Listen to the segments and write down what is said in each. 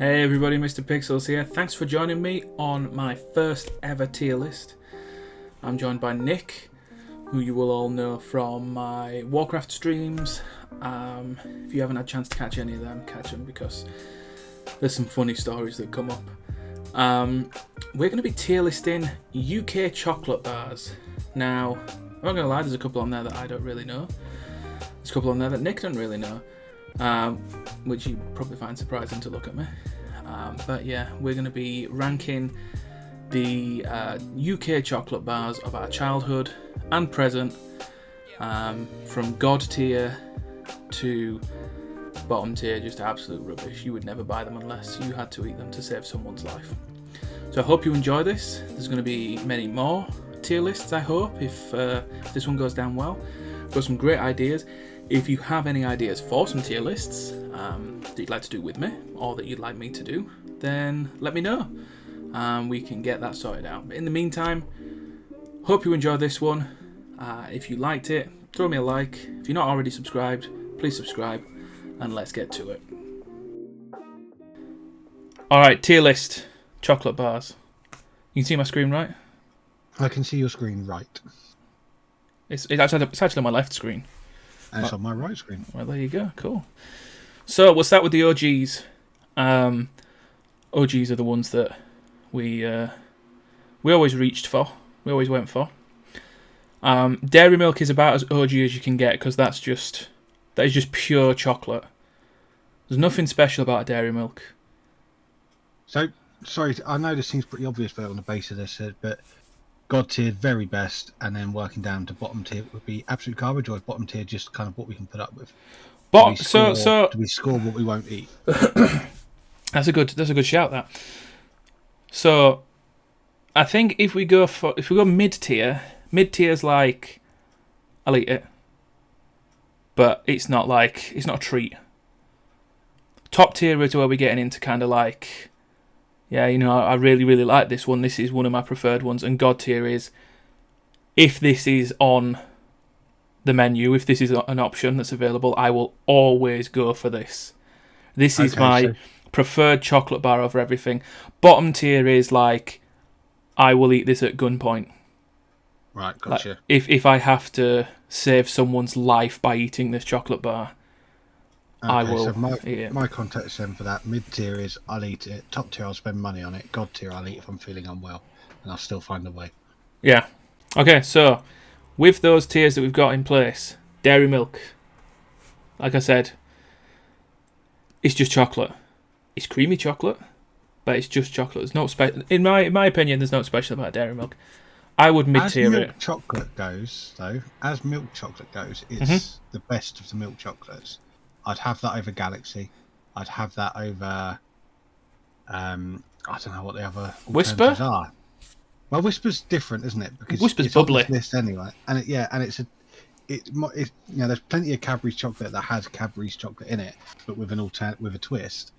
Hey everybody, MisterPxls here. Thanks for joining me on my first ever tier list. I'm joined by Nick, who you will all know from my Warcraft streams. If you haven't had a chance to catch any of them, catch them because there's some funny stories that come up. We're going to be tier listing UK chocolate bars. Now, I'm not going to lie, there's a couple on there that I don't really know. There's a couple on there that Nick doesn't really know. Which you probably find surprising to look at me. But yeah, we're going to be ranking the UK chocolate bars of our childhood and present, from God tier to bottom tier, just absolute rubbish. You would never buy them unless you had to eat them to save someone's life. So I hope you enjoy this. There's going to be many more tier lists, I hope, if this one goes down well. Got some great ideas. If you have any ideas for some tier lists that you'd like to do with me, or that you'd like me to do, then let me know. We can get that sorted out. But in the meantime, hope you enjoyed this one. If you liked it, throw me a like. If you're not already subscribed, please subscribe, and let's get to it. Alright, tier list. Chocolate bars. You can see my screen, right? I can see your screen right. It's actually on my left screen. And it's on my right screen. Well, there you go. Cool. So we'll start with the OGs. OGs are the ones that we always reached for. We always went for. Dairy milk is about as OG as you can get because that is just pure chocolate. There's nothing special about dairy milk. So, sorry, I know this seems pretty obvious, but on the base of this, but God tier very best, and then working down to bottom tier would be absolute garbage, or is bottom tier just kind of what we can put up with? Do we score what we won't eat? That's a good shout. That. So, I think if we go mid tier's like I'll eat it, but it's not a treat. Top tier is where we're getting into kind of like, yeah, I really, really like this one. This is one of my preferred ones. And God tier is, if this is on the menu, if this is an option that's available, I will always go for this. This is my preferred chocolate bar over everything. Bottom tier is like, I will eat this at gunpoint. Right, gotcha. Like, if I have to save someone's life by eating this chocolate bar, I will. So my context then for that, mid tier is I'll eat it. Top tier I'll spend money on it. God tier I'll eat if I'm feeling unwell, and I'll still find a way. Yeah. Okay, so with those tiers that we've got in place, dairy milk, like I said, it's just chocolate. It's creamy chocolate, but it's just chocolate. There's no in my opinion, there's no special about dairy milk. I would mid tier it. As milk chocolate goes, it's the best of the milk chocolates. I'd have that over Galaxy. I'd have that over. I don't know what the other Whisper are. Well, Whisper's different, isn't it? Because Whisper's it's bubbly. on this list anyway, and there's plenty of Cadbury's chocolate that has Cadbury's chocolate in it, but with with a twist.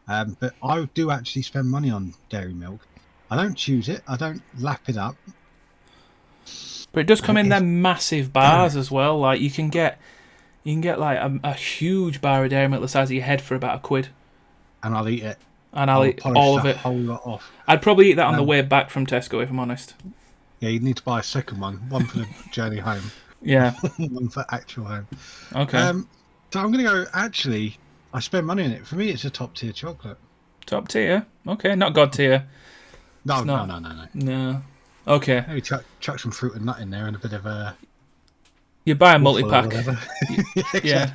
But I do actually spend money on dairy milk. I don't choose it. I don't lap it up. But it does come in them massive bars as well. Like you can get like a huge bar of dairy milk the size of your head for about £1. And I'll eat it. And I'll eat all of it. Whole lot off. I'd probably eat that on the way back from Tesco, if I'm honest. Yeah, you'd need to buy a second one for the journey home. Yeah. One for actual home. Okay. So I'm going to go, actually, I spend money on it. For me, it's a top tier chocolate. Top tier? Okay, not God tier. No. Okay. Maybe chuck some fruit and nut in there and a bit of a... You buy a multi-pack. Yeah,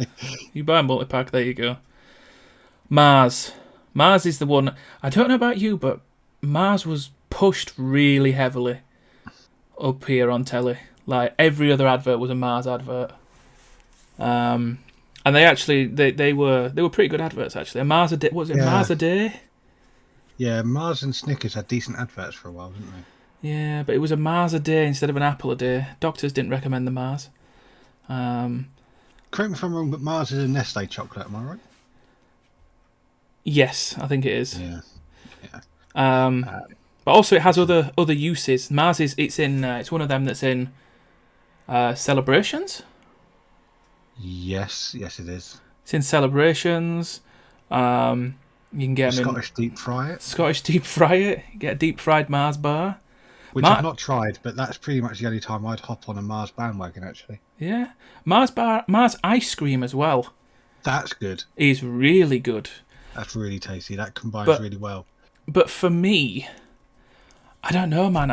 you buy a multi-pack, there you go. Mars. Mars is the one... I don't know about you, but Mars was pushed really heavily up here on telly. Like, every other advert was a Mars advert. And they actually... They were pretty good adverts, actually. A Mars a day... What was it? Yeah. Mars a day? Yeah, Mars and Snickers had decent adverts for a while, didn't they? Yeah, but it was a Mars a day instead of an apple a day. Doctors didn't recommend the Mars. Correct me if I'm wrong, but Mars is a Nestle chocolate, am I right? Yes, I think it is. Yeah. But also it has other uses. Mars it's one of them that's in celebrations. Yes, it is. It's in celebrations. You can get them in Scottish deep fry it. Scottish deep fry it. You get a deep fried Mars bar. Which I've not tried, but that's pretty much the only time I'd hop on a Mars bandwagon, actually. Yeah. Mars ice cream as well. That's good. Is really good. That's really tasty. That combines really well. But for me, I don't know, man.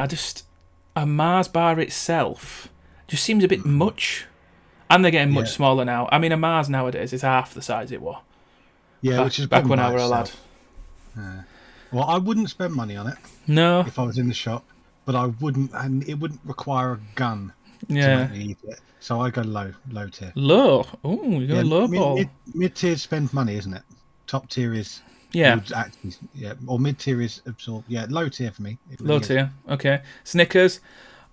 A Mars bar itself just seems a bit much. And they're getting much smaller now. I mean, a Mars nowadays is half the size it was. Yeah, which is back when I were a lad. Well, I wouldn't spend money on it. No. If I was in the shop. But I wouldn't, and it wouldn't require a gun to make me eat it. So I go low tier. Low? Oh, you go low ball. Mid tier spends money, isn't it? Top tier is actually, or mid tier is absorb. Yeah, low tier for me. Really low tier, okay. Snickers,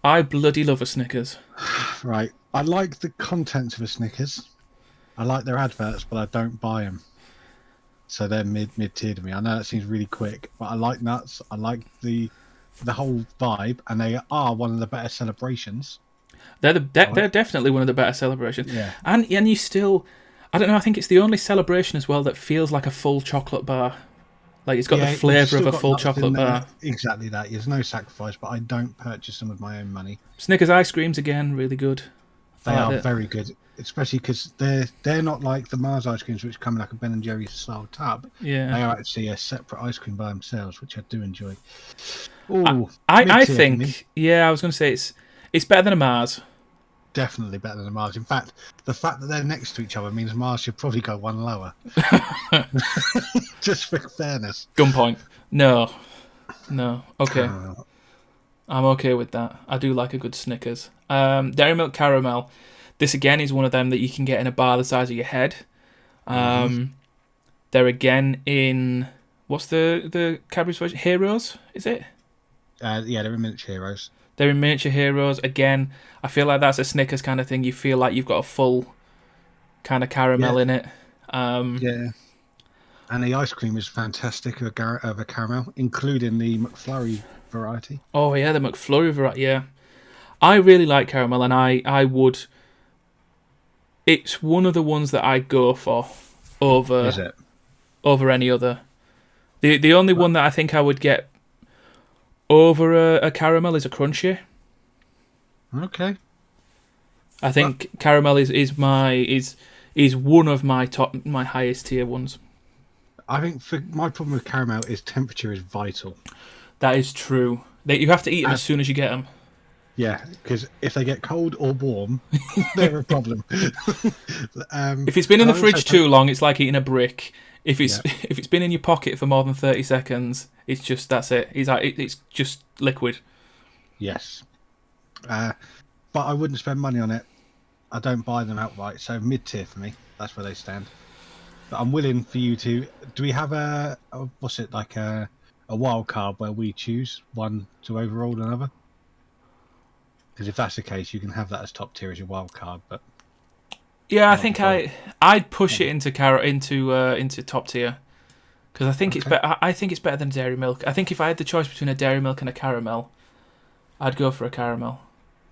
I bloody love a Snickers. Right, I like the contents of a Snickers. I like their adverts, but I don't buy them. So they're mid tier to me. I know that seems really quick, but I like nuts. I like the whole vibe, and they are one of the better celebrations. They're definitely one of the better celebrations. Yeah. And you still, I don't know, I think it's the only celebration as well that feels like a full chocolate bar. Like it's got the flavour of a full chocolate bar. Exactly that. There's no sacrifice, but I don't purchase them with my own money. Snickers ice creams again, really good. They are very good, especially because they're not like the Mars ice creams, which come in like a Ben and Jerry's style tub. Yeah. They are actually a separate ice cream by themselves, which I do enjoy. Ooh, I think, I was going to say it's better than a Mars. Definitely better than a Mars. In fact, the fact that they're next to each other means Mars should probably go one lower. Just for fairness. Gunpoint. No. Okay. I'm okay with that. I do like a good Snickers. Dairy Milk Caramel. This again is one of them that you can get in a bar the size of your head. They're again in, what's the Cadbury's version? Heroes, is it? Yeah, they're in Miniature Heroes. They're in Miniature Heroes. Again, I feel like that's a Snickers kind of thing. You feel like you've got a full kind of caramel in it. Yeah. And the ice cream is fantastic of a caramel, including the McFlurry variety. Oh, yeah, the McFlurry variety, yeah. I really like caramel, and I would... It's one of the ones that I go for over any other. The only one that I think I would get over a caramel is a Crunchy. Okay. I think caramel is one of my highest tier ones. I think my problem with caramel is temperature is vital. That is true. You have to eat them as soon as you get them. Yeah, because if they get cold or warm, they're a problem. If it's been in the fridge too long, it's like eating a brick. If it's been in your pocket for more than 30 seconds, it's just that's it. It's just liquid. Yes, but I wouldn't spend money on it. I don't buy them outright, so mid tier for me. That's where they stand. But I'm willing for you to. Do we have a wild card where we choose one to overrule another? Because if that's the case, you can have that as top tier as your wild card. But yeah, I think I'd push it into top tier because I think it's better. I think it's better than Dairy Milk. I think if I had the choice between a Dairy Milk and a caramel, I'd go for a caramel.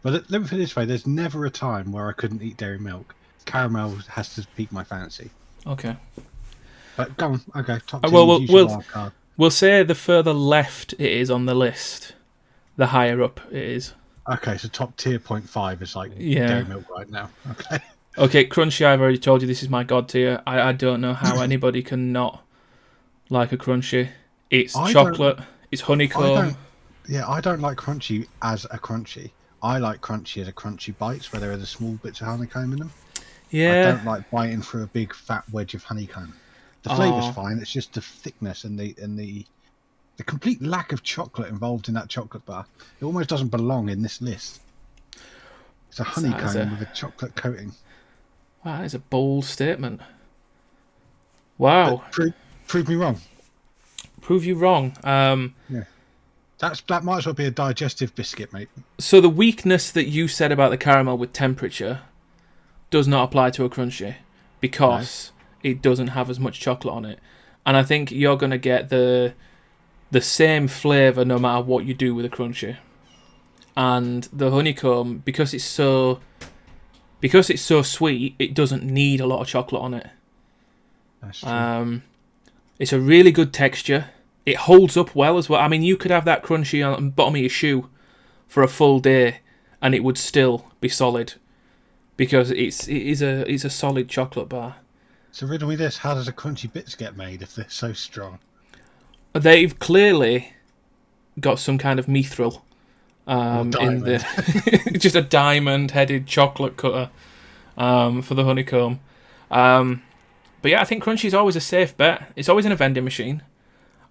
But let me put it this way: there's never a time where I couldn't eat Dairy Milk. Caramel has to pique my fancy. Okay. But go on. Okay, top tier. We'll say the further left it is on the list, the higher up it is. Okay, so top tier 0.5 is like Dairy Milk right now. Okay. Okay, Crunchy, I've already told you this is my god tier. I don't know how anybody can not like a Crunchy. It's chocolate, it's honeycomb. I don't like Crunchy as a Crunchy. I like Crunchy as a Crunchy bites where there are the small bits of honeycomb in them. Yeah. I don't like biting through a big fat wedge of honeycomb. The flavour's fine, it's just the thickness and the complete lack of chocolate involved in that chocolate bar. It almost doesn't belong in this list. It's a honeycomb with a chocolate coating. Wow, that is a bold statement. Wow. Prove me wrong. Prove you wrong. Yeah. That might as well be a digestive biscuit, mate. So the weakness that you said about the caramel with temperature does not apply to a Crunchy because it doesn't have as much chocolate on it. And I think you're going to get the same flavour no matter what you do with a Crunchy. And the honeycomb, because it's so sweet, it doesn't need a lot of chocolate on it. That's true. It's a really good texture. It holds up well as well. I mean, you could have that crunchy on the bottom of your shoe for a full day, and it would still be solid because it's a solid chocolate bar. So riddle me this: how does the crunchy bits get made if they're so strong? They've clearly got some kind of mithril in Diamond. the just a diamond-headed chocolate cutter for the honeycomb. But yeah, I think crunchy is always a safe bet. It's always in a vending machine.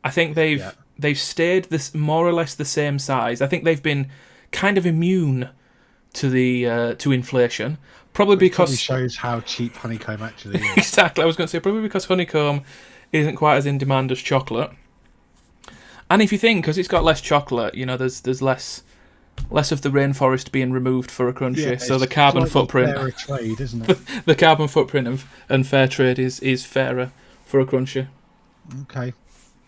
I think they've stayed this more or less the same size. I think they've been kind of immune to the to inflation. Probably because probably shows how cheap honeycomb actually is. Exactly. I was going to say probably because honeycomb isn't quite as in demand as chocolate. And if you think, because it's got less chocolate, you know, there's less of the rainforest being removed for a crunchy, so the carbon footprint. Fairer trade, isn't it? The carbon footprint and fair trade is fairer for a crunchy. Okay.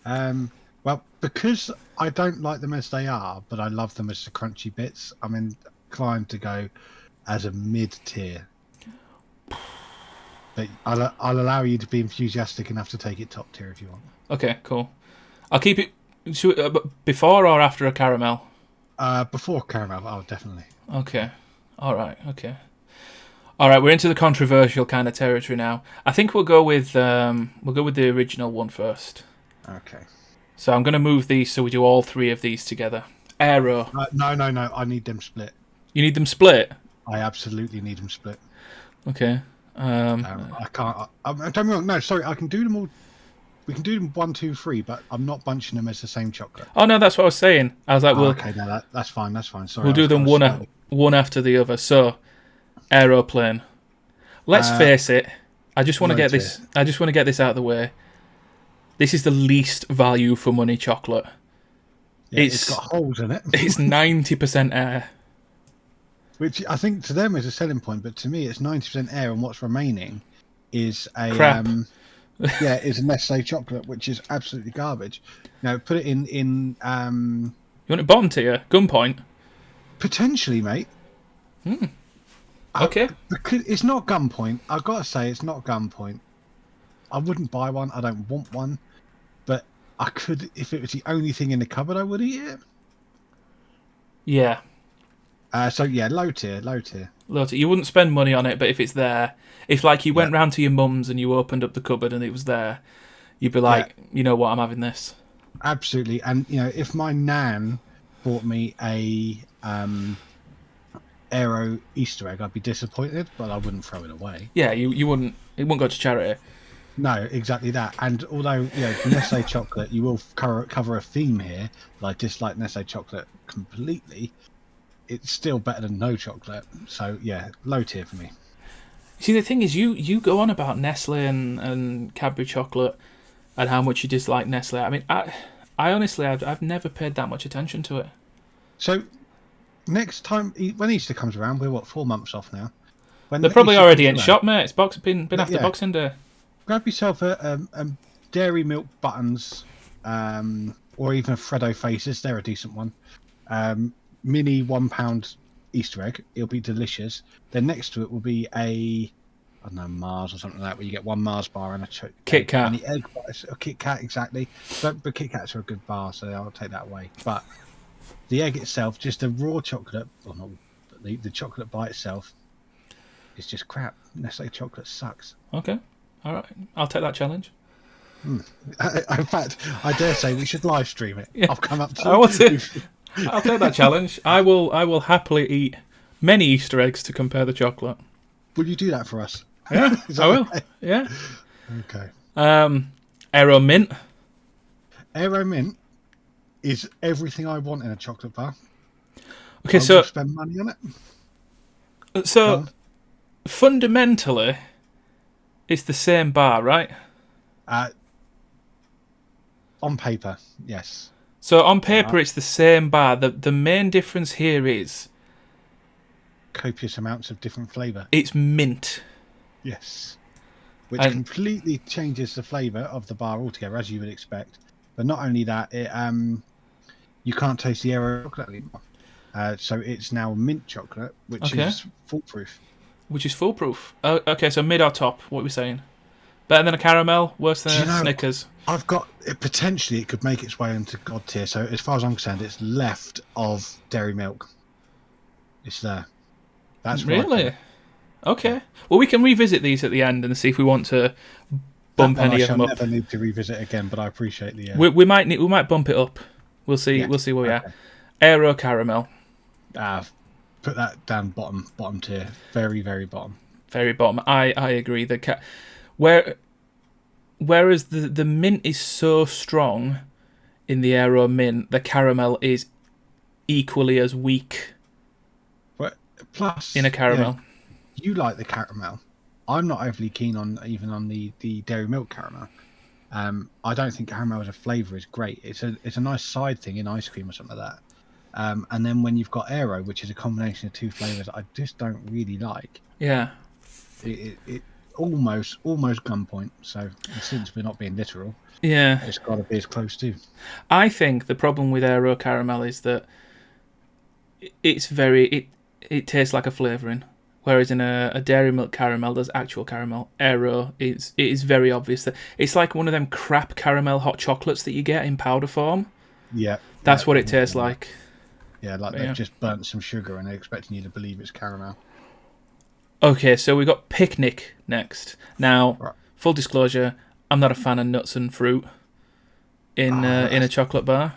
Well, because I don't like them as they are, but I love them as the crunchy bits, I'm inclined to go as a mid-tier. But I'll allow you to be enthusiastic enough to take it top tier if you want. Okay, cool. I'll keep it before or after a caramel. Before caramel, oh, definitely. Okay. All right. Okay. All right. We're into the controversial kind of territory now. I think we'll go with the original one first. Okay. So I'm going to move these so we do all three of these together. Aero. No. I need them split. You need them split? I absolutely need them split. Okay. I can't. Don't get me wrong. No, sorry. I can do them all. We can do them 1, 2, 3, but I'm not bunching them as the same chocolate. Oh no, that's what I was saying. I was like, well, okay, no, that's fine. That's fine. Sorry, we'll do them one after the other. So, aeroplane. Let's face it. I just want to get this. I just want to get this out of the way. This is the least value for money chocolate. Yeah, it's got holes in it. It's 90% air. Which I think to them is a selling point, but to me it's 90% air, and what's remaining is a crap. Is a Nestle chocolate, which is absolutely garbage. Now put it in. You want it bottom tier, gunpoint? Potentially, mate. Okay. It's not gunpoint. I've got to say, it's not gunpoint. I wouldn't buy one. I don't want one, but I could if it was the only thing in the cupboard. I would eat it. Yeah. So yeah, low tier. Low tier. You wouldn't spend money on it, but if it's there, if like you went round to your mum's and you opened up the cupboard and it was there, you'd be like, you know what, I'm having this. Absolutely, and you know, if my nan bought me a Aero Easter egg, I'd be disappointed, but I wouldn't throw it away. Yeah, you wouldn't. It wouldn't go to charity. No, exactly that. And although Nestle chocolate, you will cover a theme here. I dislike Nestle chocolate completely. It's still better than no chocolate. So yeah, low tier for me. See, the thing is, you go on about Nestle and Cadbury chocolate and how much you dislike Nestle. I mean, I honestly, I've never paid that much attention to it. So next time when Easter comes around, we're 4 months off now. They're probably already in shop, mate. It's been after Boxing Day. Grab yourself a Dairy Milk Buttons, or even a Freddo Faces. They're a decent one. Mini £1 Easter egg. It'll be delicious. Then next to it will be I don't know, Mars or something like that, where you get one Mars bar and a Kit Kat. And the egg bar, a Kit Kat, exactly. But Kit Kats are a good bar, so I'll take that away. But the egg itself, just a raw chocolate, or not the chocolate by itself, is just crap. Nestle chocolate sucks. Okay. All right. I'll take that challenge. In fact, I dare say we should live stream it. Yeah. I'll come up to I'll take that challenge. I will happily eat many Easter eggs to compare the chocolate. Will you do that for us? Yeah, I will. Okay? Yeah. Okay. Aero Mint. Aero Mint is everything I want in a chocolate bar. Okay, so spend money on it. So fundamentally, it's the same bar, right? On paper, yes. So on paper, it's the same bar. The main difference here is copious amounts of different flavour. It's mint. Yes. Which completely changes the flavour of the bar altogether, as you would expect. But not only that, it you can't taste the Aero chocolate anymore. So it's now mint chocolate, which is foolproof. Which is foolproof. Okay, so mid or top, what are we saying? Better than a caramel, worse than Do you a know, Snickers. I've got it, potentially it could make its way into God tier. So as far as I'm concerned, it's left of dairy milk. It's there. That's what I put Really? it. Okay. Yeah. Well, we can revisit these at the end and see if we want to That bump one I any of shall them up. never need to revisit again, but I appreciate the. We might bump it up. We'll see. Yeah. We'll see where we are. Okay. Aero caramel, Put that down bottom tier, very very bottom. very bottom. I agree. Whereas the mint is so strong in the Aero mint, the caramel is equally as weak But plus, in a caramel. you like the caramel. I'm not overly keen on even on the dairy milk caramel. I don't think caramel as a flavour is great. It's a nice side thing in ice cream or something like that. And then when you've got Aero, which is a combination of two flavours, I just don't really like. Yeah. It almost gunpoint. So since we're not being literal, Yeah. it's got to be as close to. I think the problem with Aero caramel is that it tastes like a flavouring. Whereas in a dairy milk caramel, there's actual caramel. Aero it is very obvious that it's like one of them crap caramel hot chocolates that you get in powder form. Yeah, That's what it tastes like. Yeah, like they've just burnt some sugar and they're expecting you to believe it's caramel. Okay, so we got picnic next. Now, Right. full disclosure, I'm not a fan of nuts and fruit in a chocolate bar.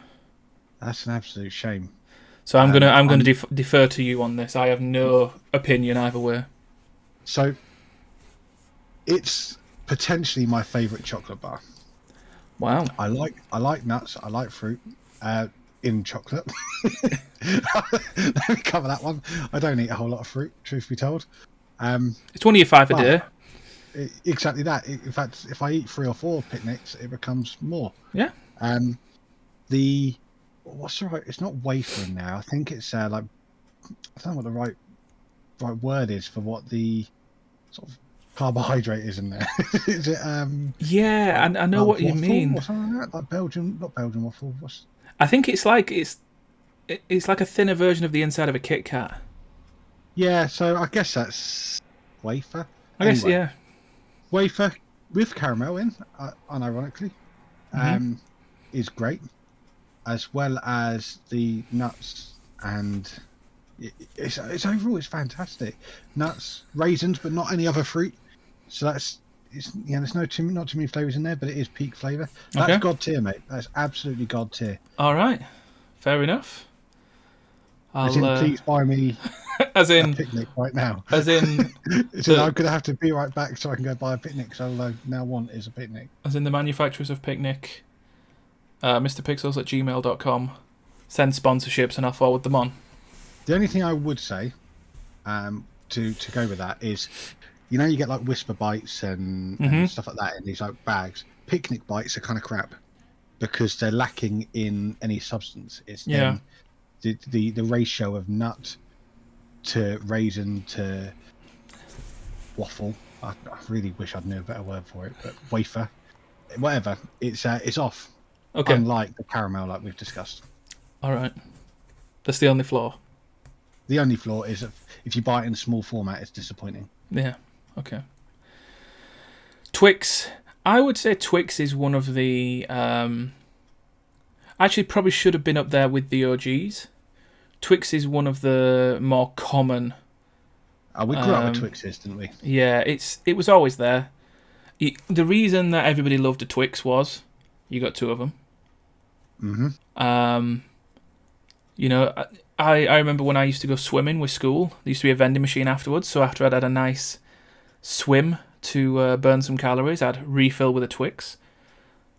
That's an absolute shame. So I'm gonna defer to you on this. I have no opinion either way. So it's potentially my favourite chocolate bar. Wow. I like nuts. I like fruit in chocolate. Let me cover that one. I don't eat a whole lot of fruit, truth be told. It's one of your 5 a day. Exactly that. In fact, if I eat 3 or 4 picnics, it becomes more. Yeah. What's the right? It's not wafering now. I think it's like I don't know what the right word is for what the sort of carbohydrate is in there. Is it? Yeah, I know what you mean. Or something like that? Like not Belgian waffle. I think it's like a thinner version of the inside of a Kit Kat. Yeah, so I guess that's wafer. I guess, yeah. Wafer with caramel in, unironically, is great, as well as the nuts, and it's overall it's fantastic. Nuts, raisins, but not any other fruit. So there's not too many flavors in there, but it is peak flavor. That's Okay. God tier, mate. That's absolutely God tier. All right, fair enough. Please buy me as in a picnic right now. As in, So I'm gonna have to be right back so I can go buy a picnic. So all I now want is a picnic. as in the manufacturers of Picnic, MisterPxls@gmail.com. Send sponsorships and I'll forward them on. The only thing I would say, to go with that is, you get like Whisper bites and stuff like that in these like bags. Picnic bites are kind of crap because they're lacking in any substance. It's then the ratio of nut to raisin to waffle. I really wish I'd knew a better word for it, but wafer, whatever. It's off. Okay. Unlike the caramel, like we've discussed. All right. That's the only flaw. The only flaw is if you buy it in small format, it's disappointing. Yeah. Okay. Twix. I would say Twix is one of the. Actually, probably should have been up there with the OGs. Twix is one of the more common. We grew up with Twixes, didn't we? Yeah, it was always there. The reason that everybody loved a Twix was you got 2 of them. Mm-hmm. I remember when I used to go swimming with school, there used to be a vending machine afterwards. So after I'd had a nice swim to burn some calories, I'd refill with a Twix.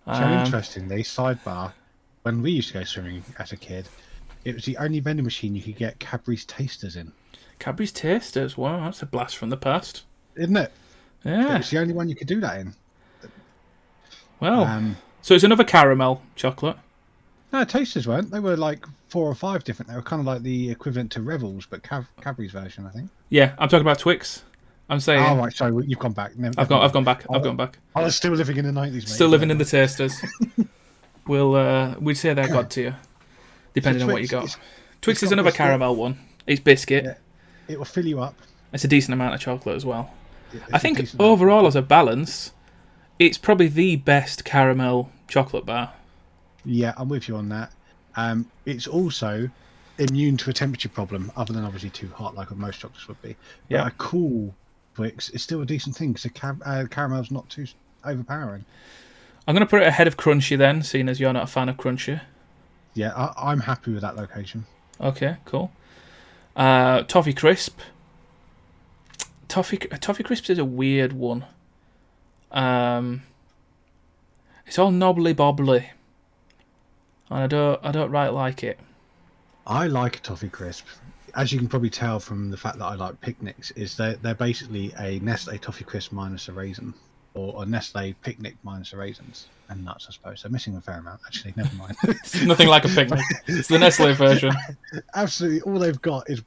So interestingly, sidebar, when we used to go swimming as a kid, it was the only vending machine you could get Cadbury's Tasters in. Cadbury's Tasters, wow, that's a blast from the past. Isn't it? Yeah. It's the only one you could do that in. Well, so it's another caramel chocolate. No, Tasters weren't. They were like 4 or 5 different. They were kind of like the equivalent to Revels, but Cadbury's version, I think. Yeah, I'm talking about Twix. I'm saying. Oh, right, sorry, you've gone back. I've gone back. I was still living in the 90s, mate. Still living in the Tasters. We'd say they're God tier, depending on what you got. Twix is another caramel one. It's biscuit. Yeah. It will fill you up. It's a decent amount of chocolate as well. I think overall, as a balance, it's probably the best caramel chocolate bar. Yeah, I'm with you on that. It's also immune to a temperature problem, other than obviously too hot, like most chocolates would be. But Yeah. a cool Twix is still a decent thing because caramel's not too overpowering. I'm going to put it ahead of Crunchy then, seeing as you're not a fan of Crunchy. Yeah, I'm happy with that location. Okay, cool. Toffee Crisp. Toffee Crisp is a weird one. It's all knobbly bobbly, and I don't right like it. I like a toffee crisp. As you can probably tell from the fact that I like picnics, is they're basically a Nestle toffee crisp minus a raisin, or a Nestle picnic minus the raisins and nuts, I suppose. They're missing a fair amount. Actually, never mind. It's nothing like a picnic. It's the Nestle version. Absolutely, all they've got is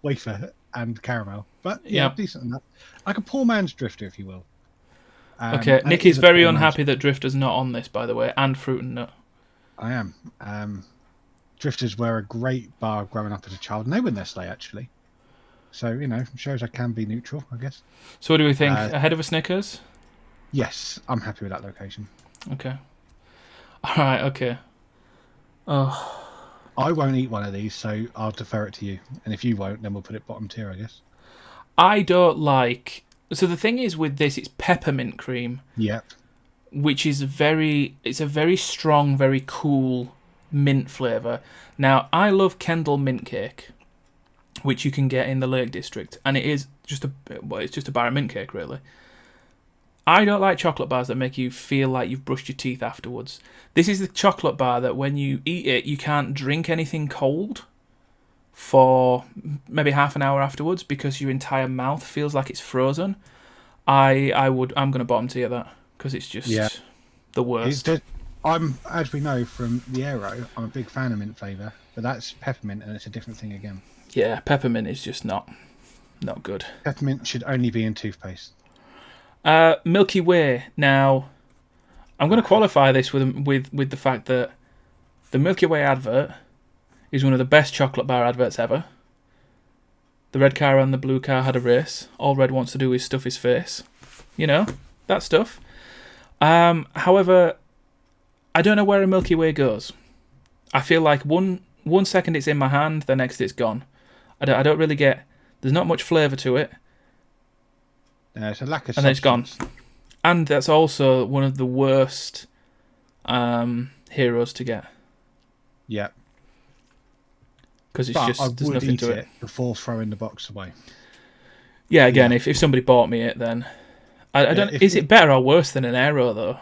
wafer and caramel, but yeah, decent enough. Like a poor man's Drifter, if you will. Okay, Nick is very unhappy that Drifter's not on this, by the way, and Fruit and Nut. I am. Drifters were a great bar growing up as a child, and they were Nestle actually. So shows I can be neutral, I guess. So what do we think? Ahead of a Snickers? Yes, I'm happy with that location. Okay. All right. Okay. Oh. I won't eat one of these, so I'll defer it to you. And if you won't, then we'll put it bottom tier, I guess. I don't like. So the thing is with this, it's peppermint cream. Yep. Which is it's a very strong, very cool mint flavour. Now, I love Kendall mint cake, which you can get in the Lake District, and it's just a bar of mint cake, really. I don't like chocolate bars that make you feel like you've brushed your teeth afterwards. This is the chocolate bar that when you eat it, you can't drink anything cold for maybe half an hour afterwards because your entire mouth feels like it's frozen. I'm going to bottom tier that because it's just the worst. As we know from the Aero, I'm a big fan of mint flavour, but that's peppermint and it's a different thing again. Yeah, peppermint is just not good. Peppermint should only be in toothpaste. Milky Way. Now, I'm going to qualify this with the fact that the Milky Way advert is one of the best chocolate bar adverts ever. The red car and the blue car had a race. All Red wants to do is stuff his face. You know, that stuff. However, I don't know where a Milky Way goes. I feel like one second it's in my hand, the next it's gone. I don't really get. There's not much flavour to it. It's a lack of. And then it's gone. And that's also one of the worst heroes to get. Yeah. Because there's nothing to it before throwing the box away. Yeah, again, if somebody bought me it, then I don't. Is it better or worse than an Aero though?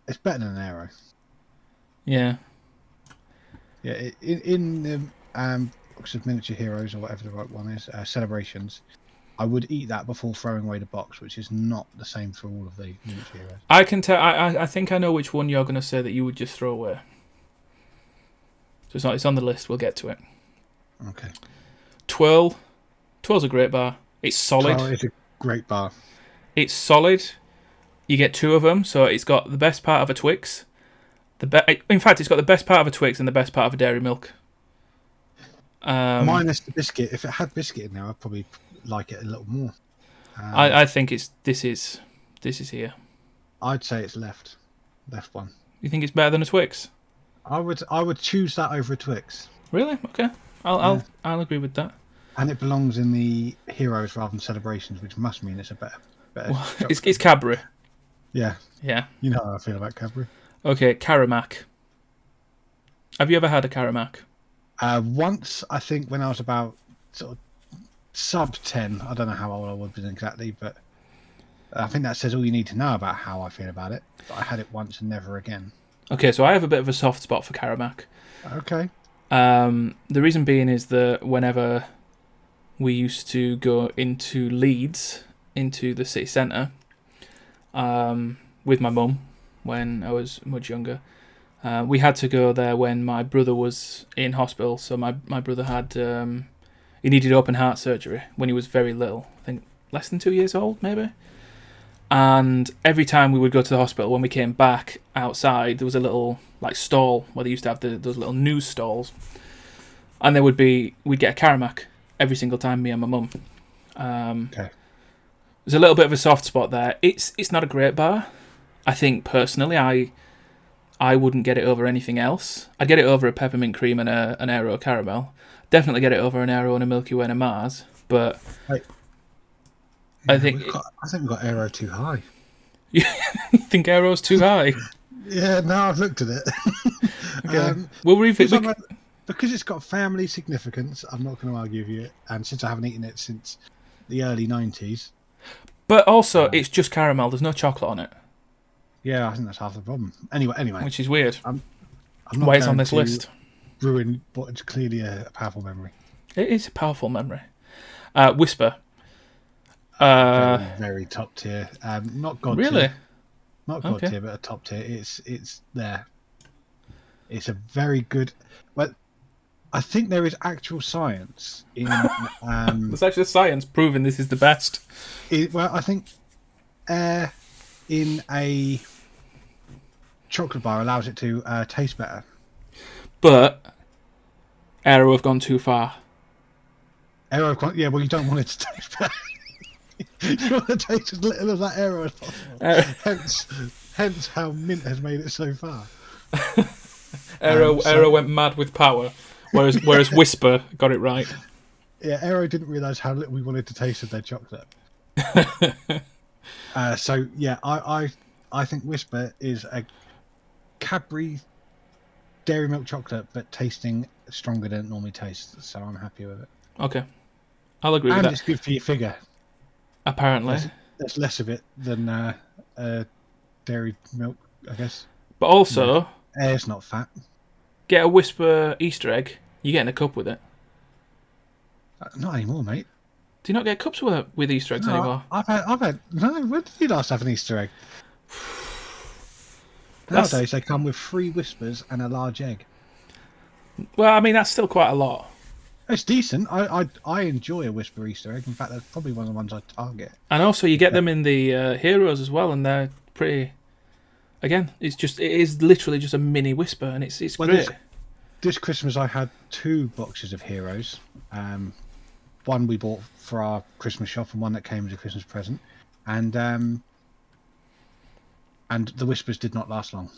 It's better than an Aero. Yeah. Yeah, in the box of miniature heroes or whatever the right one is, celebrations, I would eat that before throwing away the box, which is not the same for all of the miniature heroes. I can tell. I think I know which one you're going to say that you would just throw away. So it's on the list. We'll get to it. Okay. Twirl's a great bar. It's solid. Twirl is a great bar. It's solid. You get two of them, so it's got the best part of a Twix. In fact, it's got the best part of a Twix and the best part of a Dairy Milk. Minus the biscuit. If it had biscuit in there, I'd probably like it a little more. I think this is here. I'd say it's left one. You think it's better than a Twix? I would choose that over a Twix. Really? Okay. I'll agree with that. And it belongs in the heroes rather than celebrations, which must mean it's a better. Well, it's Cadbury. Yeah. Yeah. You know how I feel about Cadbury. Okay, Caramac. Have you ever had a Caramac? Once, I think, when I was about sort of sub 10. I don't know how old I would be exactly, but I think that says all you need to know about how I feel about it. But I had it once and never again. Okay, so I have a bit of a soft spot for Caramac. Okay. The reason being is that whenever we used to go into Leeds, into the city centre, with my mum when I was much younger, we had to go there when my brother was in hospital. So my brother had he needed open heart surgery when he was very little. I think less than 2 years old, maybe. And every time we would go to the hospital, when we came back outside, there was a little stall where they used to have those little news stalls, and we'd get a Caramac every single time, me and my mum. Okay. there's a little bit of a soft spot there. It's not a great bar. I think personally, I wouldn't get it over anything else. I'd get it over a peppermint cream and an Aero caramel. Definitely get it over an Aero and a Milky Way and a Mars. But I think we've got Aero too high. You think Aero's too high? Yeah, now I've looked at it. Okay. We'll revisit. Because it's got family significance, I'm not going to argue with you. And since I haven't eaten it since the early 90s. But also, it's just caramel. There's no chocolate on it. Yeah, I think that's half the problem. Anyway. Which is weird. I'm not why it's on this list. Ruin what is clearly a powerful memory. It is a powerful memory. Whisper. Very, very top tier. Not god really? tier. Not god tier, but a top tier. It's there. It's a very good. Well, I think there is actual science in. There's actually science proving this is the best. I think air in a chocolate bar allows it to taste better. But Aero have gone too far. Aero, yeah. Well, you don't want it to taste better. You want to taste as little of that Aero as possible. Hence how Mint has made it so far. Aero went mad with power, whereas Whisper got it right. Yeah, Aero didn't realise how little we wanted to taste of their chocolate. So yeah, I think Whisper is a Cadbury dairy milk chocolate, but tasting stronger than it normally tastes. So I'm happy with it. Okay, I'll agree with that. And it's good for your figure. Apparently, there's less of it than dairy milk, I guess. But also, air's not fat. Get a Whisper Easter egg. You're getting a cup with it. Not anymore, mate. Do you not get cups with Easter eggs anymore? I've had. No, when did you last have an Easter egg? Nowadays, they come with 3 Whispers and a large egg. Well, I mean, that's still quite a lot. It's decent. I enjoy a Whisper Easter egg. In fact, that's probably one of the ones I target. And also, you get them in the Heroes as well, and they're pretty. Again, it is literally just a mini Whisper, and it's great. This Christmas, I had 2 boxes of Heroes. One we bought for our Christmas shop, and one that came as a Christmas present. And the Whispers did not last long.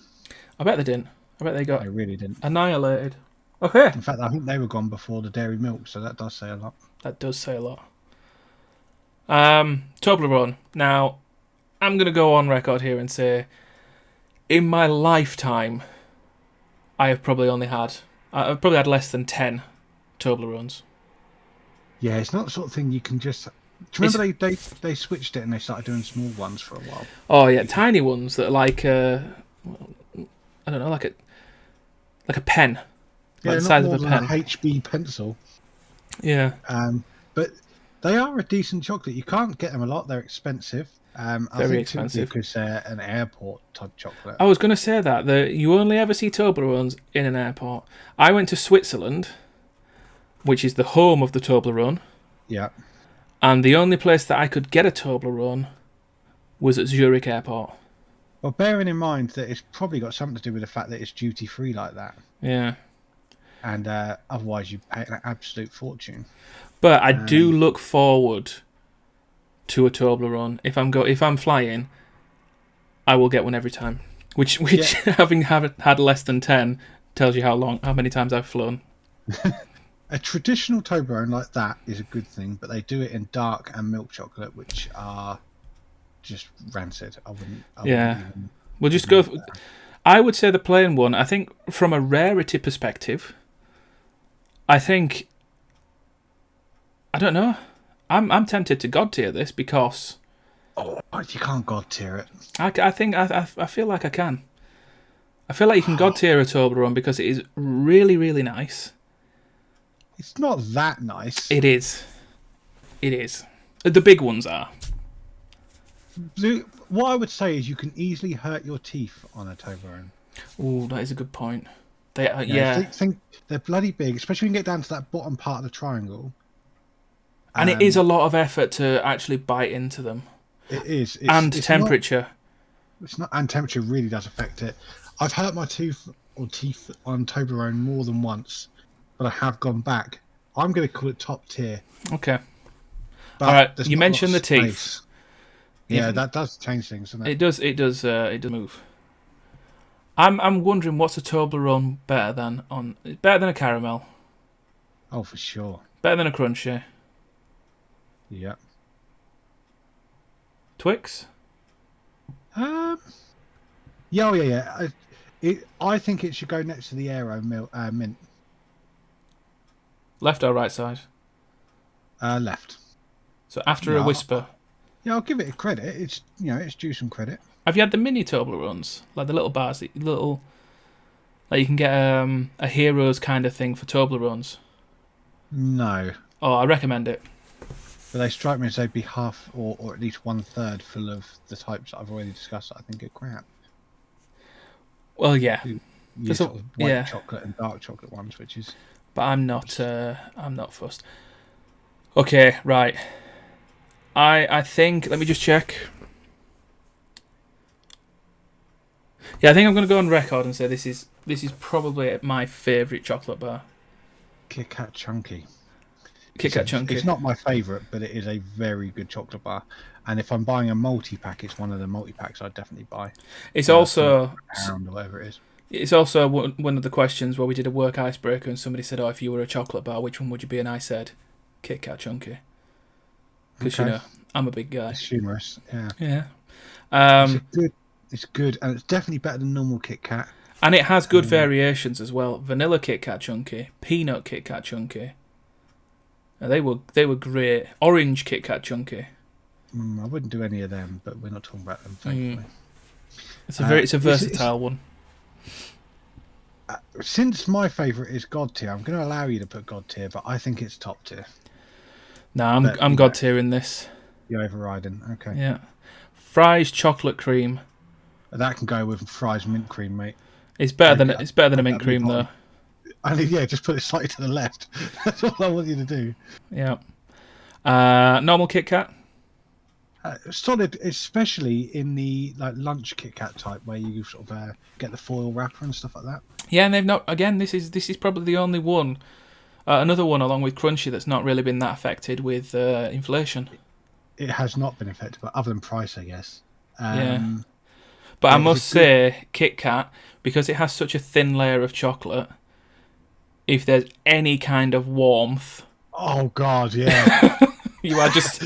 I bet they didn't. I bet they got. They really didn't. Annihilated. Okay. In fact, I think they were gone before the dairy milk, so that does say a lot. That does say a lot. Toblerone. Now, I'm going to go on record here and say, in my lifetime, I've probably had less than 10 Toblerones. Yeah, it's not the sort of thing you can just. Do you remember they switched it and they started doing small ones for a while? Oh yeah, tiny ones that are like I don't know, like a pen. Yeah, like the size of a pen. A HB pencil. Yeah. But they are a decent chocolate. You can't get them a lot. They're expensive. Very expensive because they're an airport type chocolate. I was going to say that you only ever see Toblerones in an airport. I went to Switzerland, which is the home of the Toblerone. Yeah. And the only place that I could get a Toblerone was at Zurich Airport. Well, bearing in mind that it's probably got something to do with the fact that it's duty free like that. Yeah. And otherwise you pay an absolute fortune. But I do look forward to a Toblerone. If I'm flying, I will get one every time. Which having had less than 10 tells you how many times I've flown. A traditional Toblerone like that is a good thing, but they do it in dark and milk chocolate, which are just rancid. I wouldn't even we'll just go. I would say the plain one. I think from a rarity perspective, I don't know. I'm tempted to god tier this because you can't god tier it. I feel like I can. I feel like you can god tier a Toblerone because it is really, really nice. It's not that nice. It is. The big ones are. What I would say is you can easily hurt your teeth on a Toblerone. Oh, that is a good point. Think they're bloody big, especially when you get down to that bottom part of the triangle. And it is a lot of effort to actually bite into them. It is. And temperature. And temperature really does affect it. I've hurt my teeth on Toblerone more than once, but I have gone back. I'm going to call it top tier. Okay. But all right. You mentioned the teeth. Yeah, that does change things, doesn't it? It does. It does move. I'm wondering what's a Toblerone better than a caramel, Oh, for sure. better than a crunchy. Yeah. Twix. Um. Yeah. Oh, yeah. Yeah. I think it should go next to the mint. Left or right side? Left. So after a Yeah. whisper. Yeah. I'll give it a credit. It's due some credit. Have you had the mini Toblerones? Like the little bars, like you can get a Heroes kind of thing for Toblerones. No. Oh, I recommend it. But they strike me as they'd be half or at least 1/3 full of the types that I've already discussed that I think are crap. Well, yeah. You sort of white chocolate and dark chocolate ones, which is. But I'm not fussed. Okay, right. I think. Let me just check. Yeah, I think I'm going to go on record and say this is probably my favourite chocolate bar. Kit Kat Chunky. Kit Kat Chunky. It's not my favourite, but it is a very good chocolate bar. And if I'm buying a multi-pack, it's one of the multi-packs I'd definitely buy. It's also £1 or whatever it is. It's also one of the questions where we did a work icebreaker and somebody said, "Oh, if you were a chocolate bar, which one would you be?" And I said, "Kit Kat Chunky," because you know I'm a big guy. It's humorous, yeah. Yeah. It's good, and it's definitely better than normal Kit Kat. And it has good variations as well. Vanilla Kit Kat Chunky, peanut Kit Kat Chunky. They were great. Orange Kit Kat Chunky. I wouldn't do any of them, but we're not talking about them, thankfully. It's a versatile one. Since my favourite is God tier, I'm going to allow you to put God tier, but I think it's top tier. No, I'm God tier in this. You're overriding, okay. Yeah. Fries chocolate cream. That can go with Fries mint cream, mate. It's better than a mint cream though. Yeah, just put it slightly to the left. That's all I want you to do. Yeah. Normal Kit Kat. Solid, especially in the lunch Kit Kat type where you sort of get the foil wrapper and stuff like that. Yeah, and they've not. Again, this is probably the only one, another one along with Crunchy that's not really been that affected with inflation. It has not been affected, but other than price, I guess. Yeah. But I must say, Kit Kat, because it has such a thin layer of chocolate, if there's any kind of warmth, oh God, yeah. you are just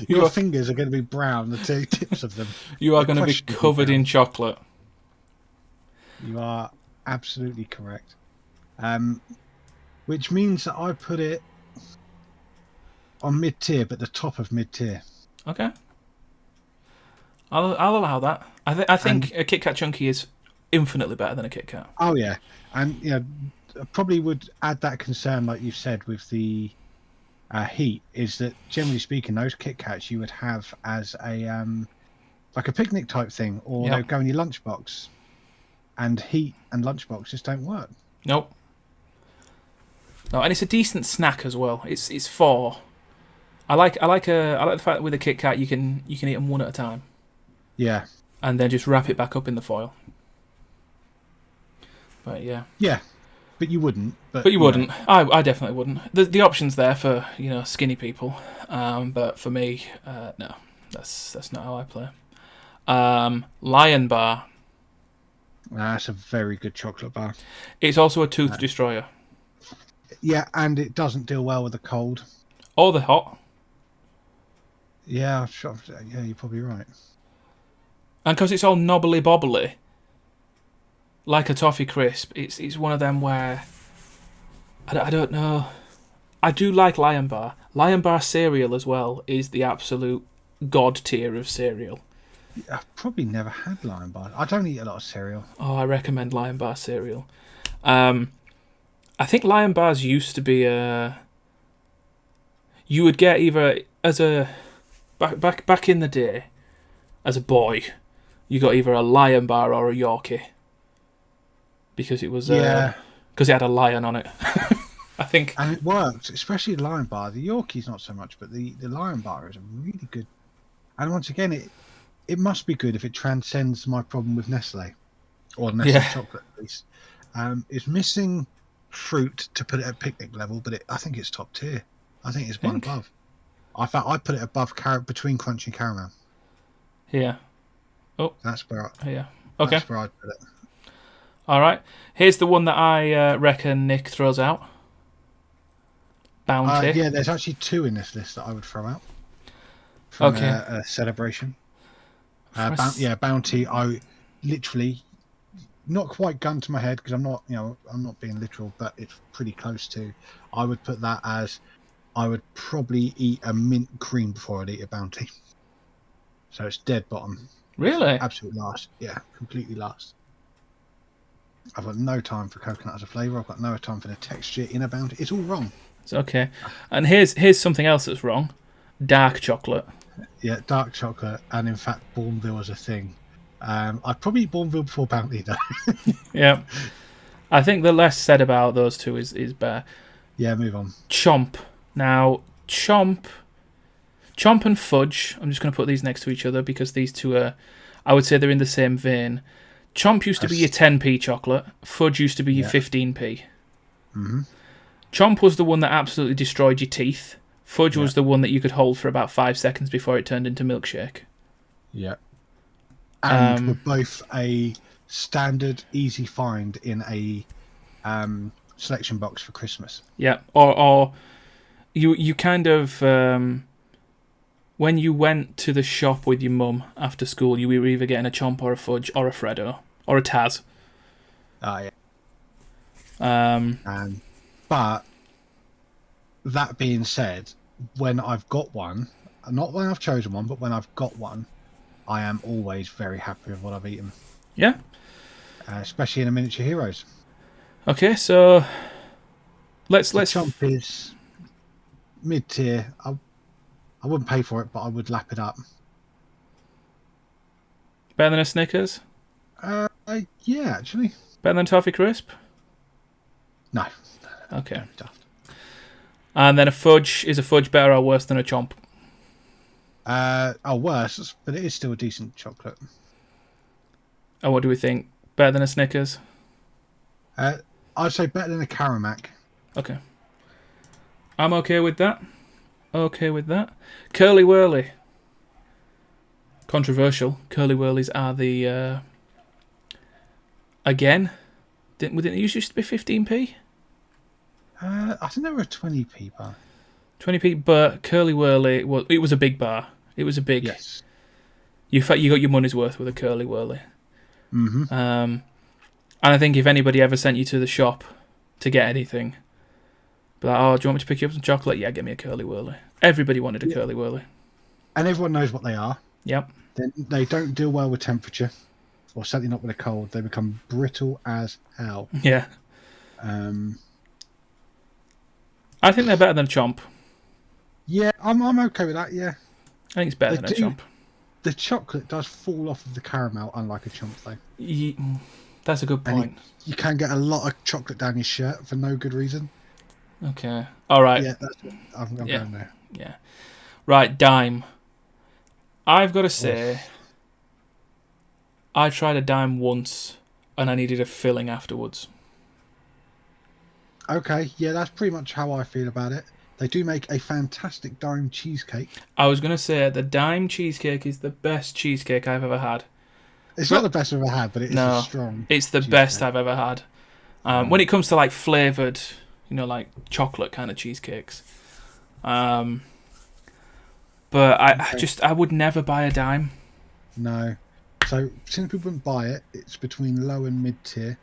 your fingers are going to be brown. The two tips of them. You are going to be covered in chocolate. You are absolutely correct. Which means that I put it on mid tier, but the top of mid tier. Okay. I'll allow that. I think a Kit Kat Chunky is infinitely better than a Kit Kat. Oh yeah, and I probably would add that concern, like you've said, with the heat, is that generally speaking, those Kit Kats you would have as a like a picnic type thing, or they'd go in your lunchbox, and heat and lunchbox just don't work. Nope. No, and it's a decent snack as well. It's four. I like the fact that with a Kit Kat you can eat them one at a time. Yeah. And then just wrap it back up in the foil. But yeah. Yeah. But you wouldn't. But you wouldn't. I definitely wouldn't. The option's there for skinny people, but for me, no, that's not how I play. Lion Bar. That's a very good chocolate bar. It's also a tooth destroyer. Yeah, and it doesn't deal well with the cold. Or the hot. Yeah, yeah, you're probably right. And because it's all knobbly bobbly, like a toffee crisp, it's one of them where I don't know. I do like Lion Bar. Lion Bar cereal as well is the absolute god tier of cereal. I've probably never had Lion Bar. I don't eat a lot of cereal. Oh, I recommend Lion Bar cereal. I think Lion Bars used to be you would get either as a back in the day, as a boy, you got either a Lion Bar or a Yorkie. Because it was because it had a lion on it. I think. And it worked, especially the Lion Bar. The Yorkie's not so much, but the Lion Bar is a really good. And once again, it must be good if it transcends my problem with Nestle, or Nestle chocolate at least. It's missing fruit to put it at picnic level, but I think it's top tier. I think it's one above. I put it above between Crunch and Caramel. Here. Oh, That's where here. Okay. that's where I'd put it. All right. Here's the one that I reckon Nick throws out. Bounty. Yeah, there's actually 2 in this list that I would throw out from Okay. a celebration. For a s- Bounty. I literally not quite gun to my head because I'm not, I'm not being literal, but it's pretty close to. I would put that as I would probably eat a mint cream before I'd eat a Bounty. So it's dead bottom. Really? Absolute last. Yeah, completely last. I've got no time for coconut as a flavour. I've got no time for the texture in a Bounty. It's all wrong. It's okay. And here's something else that's wrong. Dark chocolate. Yeah, dark chocolate, and in fact, Bourneville is a thing. I'd probably eat Bourneville before Bounty, though. Yeah. I think the less said about those two is better. Yeah, move on. Chomp. Now, Chomp and Fudge. I'm just going to put these next to each other because these two are, I would say they're in the same vein. Chomp used to be your 10p chocolate. Fudge used to be your 15p. Mm-hmm. Chomp was the one that absolutely destroyed your teeth. Fudge was the one that you could hold for about 5 seconds before it turned into milkshake. Yeah. And we're both a standard, easy find in a selection box for Christmas. Yeah, or you kind of when you went to the shop with your mum after school, you were either getting a Chomp or a Fudge or a Freddo or a Taz. Yeah. But that being said, when I've got one, not when I've chosen one, but when I've got one, I am always very happy with what I've eaten. Yeah. Especially in a Miniature Heroes. Okay, so let's Chomp is mid tier. I wouldn't pay for it, but I would lap it up. Better than a Snickers? Yeah, actually. Better than Toffee Crisp? No. Okay. And then a Fudge, is a Fudge better or worse than a Chomp? Worse, but it is still a decent chocolate. And what do we think? Better than a Snickers? I'd say better than a Caramac. Okay. I'm okay with that. Okay with that. Curly Whirly. Controversial. Curly Whirlies are the... Again? Didn't it used to be 15p? I think they were a 20p bar. 20p, but Curly Whirly, it was a big bar. It was a big... Yes. You got your money's worth with a Curly Whirly. Mm-hmm. And I think if anybody ever sent you to the shop to get anything, be like, oh, do you want me to pick you up some chocolate? Yeah, get me a Curly Whirly. Everybody wanted a Curly Whirly. And everyone knows what they are. Yep. They don't deal well with temperature, or certainly not with a cold. They become brittle as hell. Yeah. I think they're better than a Chomp. Yeah, I'm okay with that. Yeah. I think it's better than a Chomp. The chocolate does fall off of the caramel, unlike a Chomp, though. That's a good point. You can get a lot of chocolate down your shirt for no good reason. Okay. All right. Yeah, I'm going there. Yeah. Right, Dime. I've got to say, I tried a Dime once, and I needed a filling afterwards. Okay, yeah, that's pretty much how I feel about it. They do make a fantastic Dime cheesecake. I was going to say, the Dime cheesecake is the best cheesecake I've ever had. It's not the best I've ever had, but it is a strong it's the cheesecake. Best I've ever had. When it comes to like flavoured, like chocolate kind of cheesecakes. But I would never buy a Dime. No. So since people wouldn't buy it, it's between low and mid tier.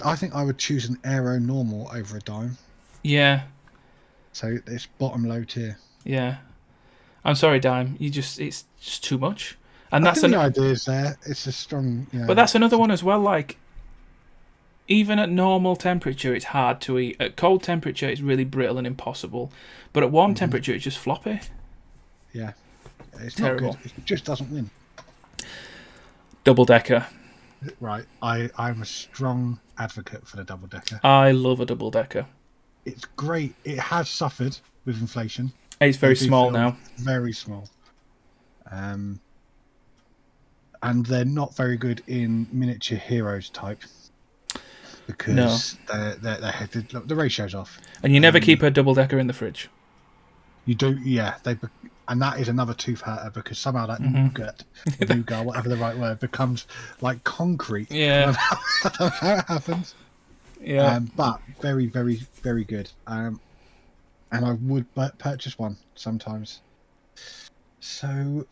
I think I would choose an Aero normal over a Dime. Yeah. So it's bottom low tier. Yeah. I'm sorry, Dime. It's just too much. And I think the idea is there. It's a strong. But that's another one as well. Like, even at normal temperature, it's hard to eat. At cold temperature, it's really brittle and impossible. But at warm temperature, it's just floppy. Yeah. It's terrible. Not good. It just doesn't win. Double decker. Right. I'm a strong advocate for the double decker. I love a double decker. It's great. It has suffered with inflation. It's very small now. Very small. And they're not very good in Miniature Heroes type because the ratio's off. And you never keep a double decker in the fridge. You do, yeah. and that is another tooth hurter because somehow that nougat, or Mm-hmm. nougat, whatever the right word, becomes like concrete. Yeah. I don't know how it happens. Yeah. But very, very, very good. And I would purchase one sometimes. So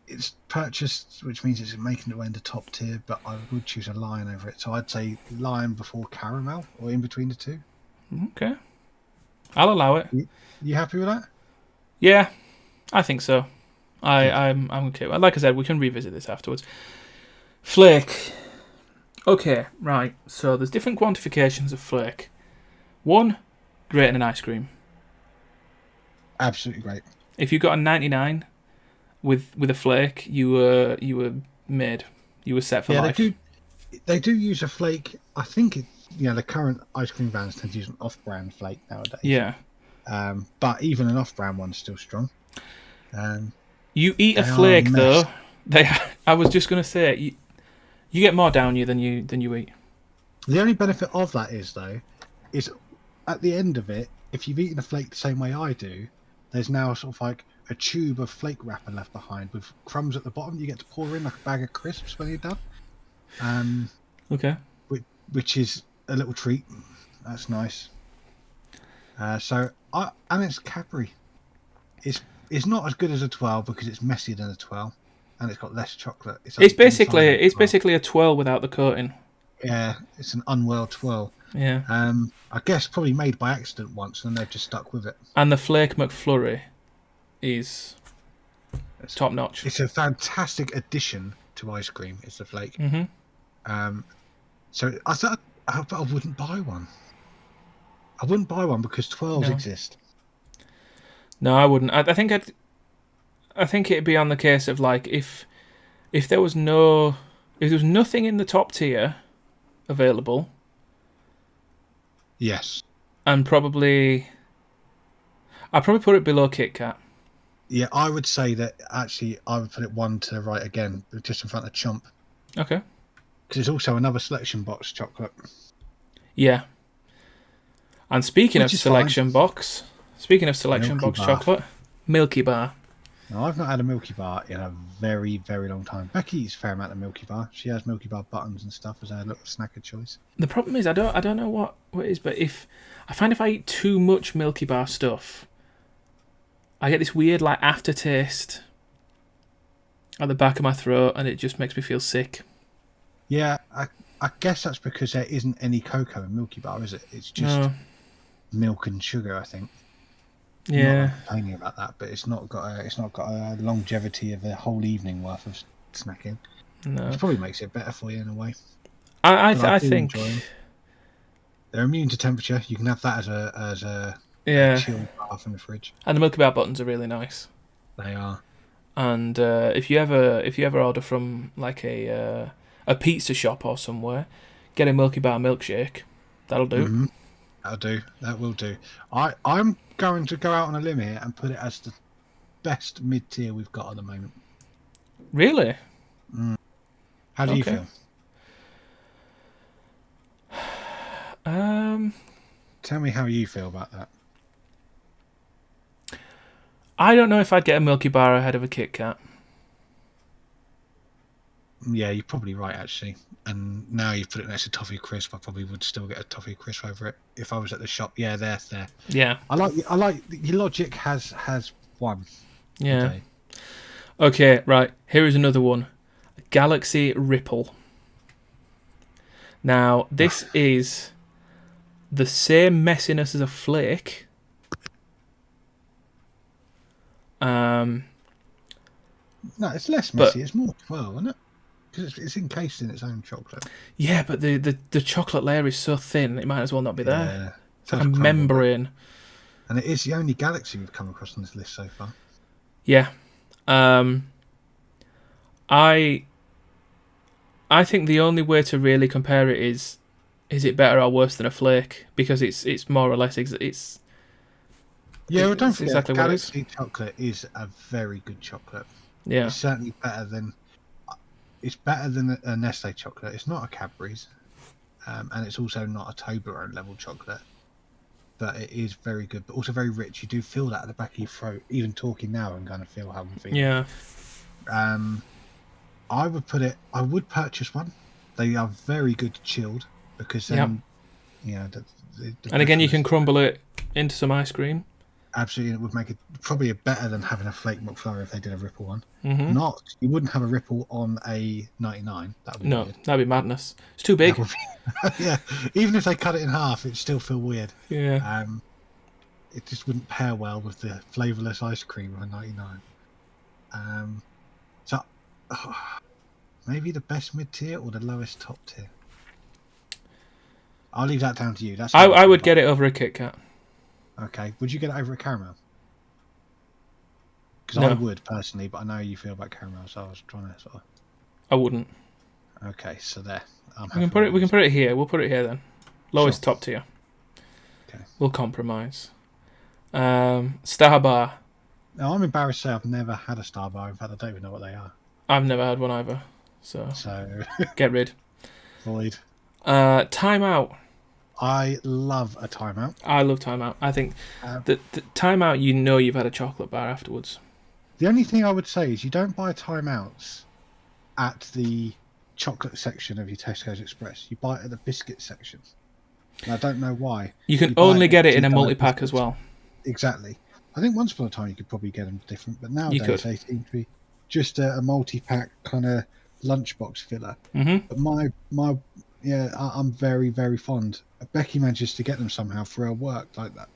it's purchased, which means it's making it way into top tier, but I would choose a lion over it. So I'd say lion before caramel, or in between the two. Okay. I'll allow it. You happy with that? Yeah, I think so. Good. I'm okay. Like I said, we can revisit this afterwards. Flake. Okay, right. So there's different quantifications of flake. One, great in an ice cream. Absolutely great. If you got a 99 with a flake, you were made. You were set for Yeah, life. they do use a flake. I think the current ice cream brands tend to use an off-brand flake nowadays. Yeah. But even an off-brand one's still strong. You eat a They are a flake mess. though. I was just gonna say you get more down you than you eat. The only benefit of that is at the end of it, if you've eaten a flake the same way I do, there's now sort of like a tube of flake wrapper left behind with crumbs at the bottom. You get to pour in like a bag of crisps when you're done. Okay. Which is a little treat. That's nice. And it's Cadbury. It's not as good as a 12 because it's messier than a 12, and it's got less chocolate. It's inside of a 12. basically a twirl without the coating. Yeah, it's an unwell twirl. Yeah. I guess probably made by accident once, and they've just stuck with it. And the Flake McFlurry is top notch. It's a fantastic addition to ice cream. It's the flake. Mm-hmm. So I thought I wouldn't buy one. I wouldn't buy one because 12s exist. No, I wouldn't. I think it'd be on the case of like if there was nothing in the top tier available. Yes. And I'd probably put it below Kit Kat. Yeah, I would say that actually I would put it one to the right again, just in front of Chomp. Okay. Because it's also another selection box chocolate. Yeah. And speaking of selection box Milky Bar. chocolate, Milky Bar. Now, I've not had a Milky Bar in a very, very long time. Becky eats a fair amount of Milky Bar. She has Milky Bar buttons and stuff as her little snack of choice. The problem is I don't know what it is, but if I eat too much Milky Bar stuff, I get this weird like aftertaste at the back of my throat, and it just makes me feel sick. Yeah, I guess that's because there isn't any cocoa in Milky Bar, is it? It's just milk and sugar, I think. Yeah. I'm not complaining about that, but it's not got a longevity of a whole evening worth of snacking. No. Which probably makes it better for you in a way. I think they're immune to temperature. You can have that as a chilled bath in the fridge. And the Milky Bar buttons are really nice. They are. And if you ever order from like a pizza shop or somewhere, get a Milky Bar milkshake. That'll do. Mm-hmm. That'll do. That will do. I'm going to go out on a limb here and put it as the best mid-tier we've got at the moment. Really? How do you feel? Tell me how you feel about that. I don't know if I'd get a Milky Bar ahead of a Kit Kat. Yeah, you're probably right, actually. And now you've put it next to Toffee Crisp, I probably would still get a Toffee Crisp over it if I was at the shop. Yeah, there. Yeah. I like your logic has won. Yeah. Okay. Okay, right. Here is another one. Galaxy Ripple. Now, this is the same messiness as a flake. No, it's less messy. It's more twirl, isn't it? Because it's encased in its own chocolate. Yeah, but the chocolate layer is so thin, it might as well not be there. Yeah, it's like a membrane. And it is the only Galaxy we've come across on this list so far. Yeah. I think the only way to really compare it is it better or worse than a flake? Because it's more or less it's. Yeah, well, don't forget, exactly Galaxy chocolate is a very good chocolate. Yeah, it's certainly better than a Nestle chocolate. It's not a Cadbury's, and it's also not a Toblerone level chocolate. but it is very good, but also very rich. You do feel that at the back of your throat. Even talking now, and kind of feel how I'm feeling. Yeah. I would put it. I would purchase one. They are very good chilled because Yep. then, the And again, you brittleness can crumble it into some ice cream. absolutely, it would make it probably better than having a flake McFlurry if they did a Ripple one. Mm-hmm. Not you wouldn't have a Ripple on a 99. That would be No, weird. that'd be madness. It's too big. Yeah, even if they cut it in half, it'd still feel weird. Yeah. It just wouldn't pair well with the flavourless ice cream of a 99. So maybe the best mid tier or the lowest top tier. I'll leave that down to you. That's I would get it over a Kit Kat. Okay. Would you get it over a caramel? Because No. I would personally, but I know how you feel about caramel, so I was trying to sort of. I wouldn't. Okay, so there. We can put it here. We'll put it here then. Lowest Sure. top tier. Okay. We'll compromise. Star Bar. Now I'm embarrassed to say I've never had a Star Bar. In fact, I don't even know what they are. I've never had one either. So get rid. Void. Time Out. I love a timeout. I love Time Out. I think the Time Out, you know you've had a chocolate bar afterwards. The only thing I would say is you don't buy timeouts at the chocolate section of your Tesco's Express. You buy it at the biscuit section. And I don't know why. You can only get it in a Diet multi-pack as biscuits. well. Exactly. I think once upon a time you could probably get them different, but nowadays they seem to be just a multi-pack kind of lunchbox filler. Mm-hmm. But I'm very, very fond. Becky manages to get them somehow for her work like that.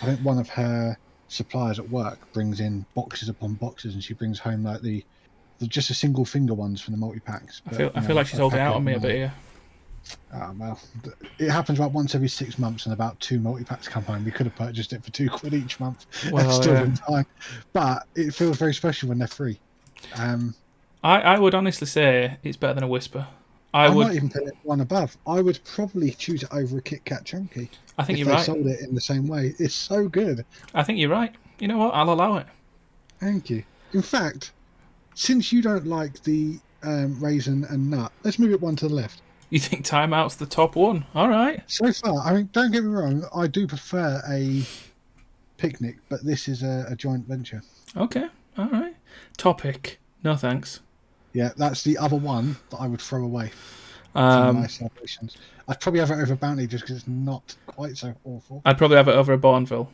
I think one of her suppliers at work brings in boxes upon boxes, and she brings home like the just a single finger ones from the multi-packs. I feel like she's holding out on me a bit here. Well, it happens about once every 6 months, and about 2 multi-packs come home. We could have purchased it for £2 each month. Well, Still in time, but it feels very special when they're free. I would honestly say it's better than a Whisper. I might even put it one above. I would probably choose it over a Kit Kat Chunky. I think if you're right. They sold it in the same way. It's so good. I think you're right. You know what? I'll allow it. Thank you. In fact, since you don't like the raisin and nut, let's move it one to the left. You think Time Out's the top one? All right. So far, I mean, don't get me wrong, I do prefer a picnic, but this is a joint venture. Okay. All right. Topic. No thanks. Yeah, that's the other one that I would throw away from my celebrations. I'd probably have it over Bounty just because it's not quite so awful. I'd probably have it over a Bourneville.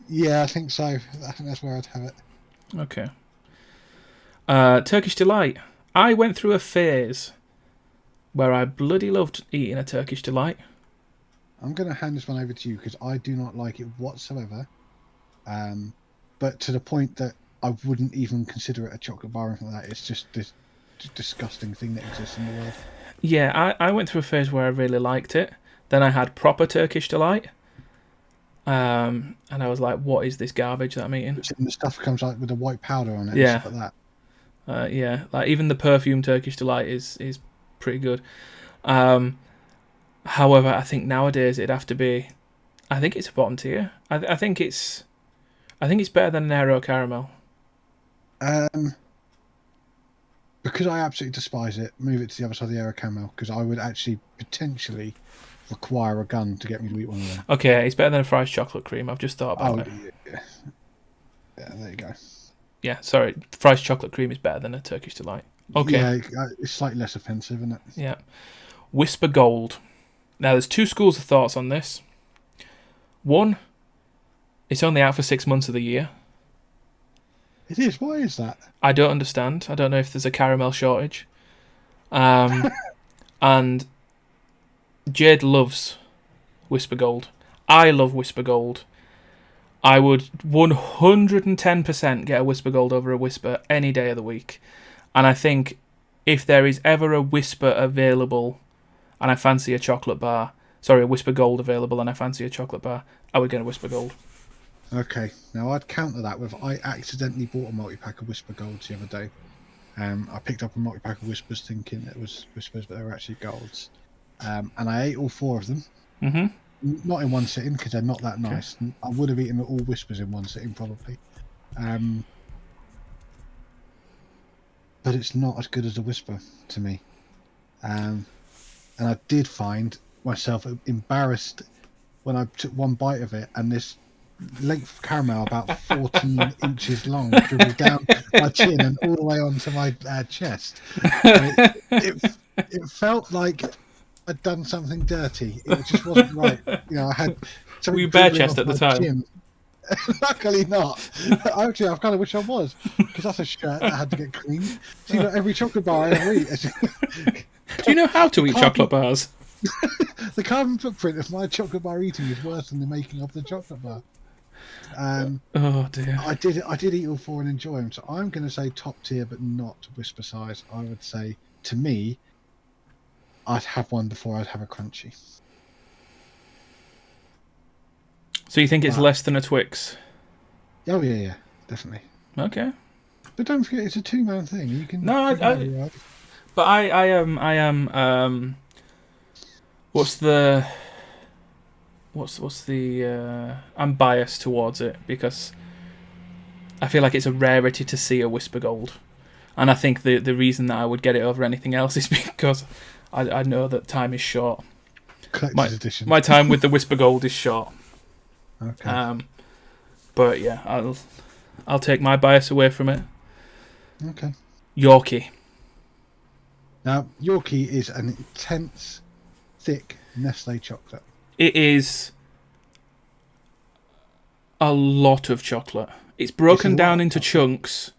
Yeah, I think so. I think that's where I'd have it. Okay. Turkish Delight. I went through a phase where I bloody loved eating a Turkish Delight. I'm going to hand this one over to you because I do not like it whatsoever. But to the point that I wouldn't even consider it a chocolate bar or anything like that. It's just this disgusting thing that exists in the world. Yeah, I went through a phase where I really liked it. Then I had proper Turkish Delight. And I was like, what is this garbage that I'm eating? And the stuff comes like with the white powder on it Yeah. and stuff like that. Yeah, like even the perfume Turkish Delight is pretty good. However, I think nowadays it'd have to be. I think it's a bottom tier. I think it's better than an Aero Caramel. Because I absolutely despise it, move it to the other side of the Aero Caramel because I would actually potentially require a gun to get me to eat one of them. Okay, it's better than a Fry's chocolate cream. I've just thought about it. Yeah, there you go. Yeah, sorry, Fry's chocolate cream is better than a Turkish Delight. Okay. Yeah, it's slightly less offensive, isn't it? Yeah. Whisper Gold. Now, there's two schools of thoughts on this. One, it's only out for 6 months of the year. It is. Why is that? I don't understand. I don't know if there's a caramel shortage. And Jade loves Whisper Gold. I love Whisper Gold. I would 110% get a Whisper Gold over a Whisper any day of the week. And I think if there is ever a Whisper available and I fancy a chocolate bar, a Whisper Gold available and I fancy a chocolate bar, I would get a Whisper Gold. Okay, now I'd counter that with I accidentally bought a multi-pack of Whisper Golds the other day. I picked up a multi-pack of Whispers thinking it was Whispers, but they were actually Golds. And I ate all 4 of them. Mm-hmm. Not in one sitting because they're not that nice. Okay. I would have eaten all Whispers in one sitting probably. But it's not as good as a Whisper to me. And I did find myself embarrassed when I took one bite of it, and this length of caramel about 14 inches long dribbled down my chin and all the way onto my chest. And it felt like I'd done something dirty. It just wasn't right. I had Were something you bare dribbling chest off at the my time? chin. Luckily not. Actually, I kind of wish I was, because that's a shirt that had to get cleaned. So every chocolate bar I ever eat. Do you know how to eat chocolate bars? The carbon footprint of my chocolate bar eating is worse than the making of the chocolate bar. Oh dear. I did eat all four and enjoy them. So I'm going to say top tier, but not whisper size. I would say, to me, I'd have one before I'd have a crunchy. So you think it's less than a Twix? Oh yeah, definitely. Okay. But don't forget, it's a two-man thing. You can. No, but I am. What's the? I'm biased towards it because I feel like it's a rarity to see a Whisper Gold, and I think the reason that I would get it over anything else is because I know that time is short. Collector's edition. My time with the Whisper Gold is short. Okay. But yeah, I'll take my bias away from it. Okay. Yorkie. Now, Yorkie is an intense, thick Nestle chocolate. It is a lot of chocolate. It's broken down into chunks,